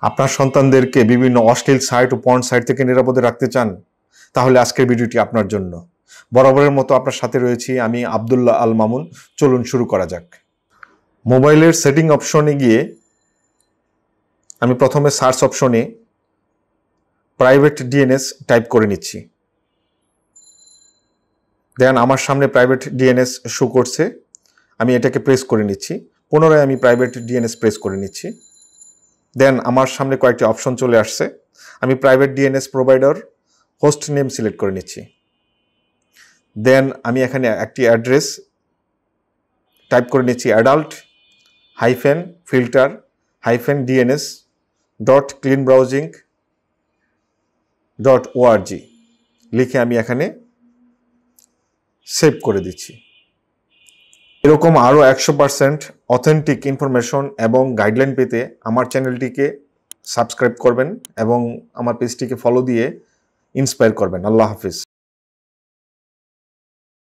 আপনার সন্তানদেরকে বিভিন্ন অশ্লীল সাইট ও পর্ন সাইট থেকে নিরাপদে রাখতে চান? তাহলে আজকের ভিডিওটি আপনার জন্য। বরাবরের মতো আপনার সাথে রয়েছি আমি আব্দুল্লাহ আল মামুন। চলুন শুরু করা যাক। মোবাইলের সেটিং অপশনে গিয়ে আমি প্রথমে সার্চ অপশনে প্রাইভেট ডিএনএস টাইপ করে নিচ্ছি। দেন আমার সামনে প্রাইভেট ডিএনএস শো করছে, আমি এটাকে প্রেস করে নিচ্ছি। পুনরায় আমি প্রাইভেট ডিএনএস প্রেস করে নিচ্ছি। দেন আমার সামনে কয়েকটি অপশন চলে আসছে। আমি private DNS provider host name select করে নিচ্ছি। দেন আমি এখানে একটি অ্যাড্রেস টাইপ করে নিচ্ছি, adult-filter-dns.cleanbrowsing.org লিখে আমি এখানে সেভ করে দিচ্ছি। এরকম আরও 100% অথেন্টিক ইনফরমেশন এবং গাইডলাইন পেতে আমার চ্যানেলটিকে সাবস্ক্রাইব করবেন এবং আমার পেজটিকে ফলো দিয়ে ইন্সপায়ার করবেন। আল্লাহ হাফিজ।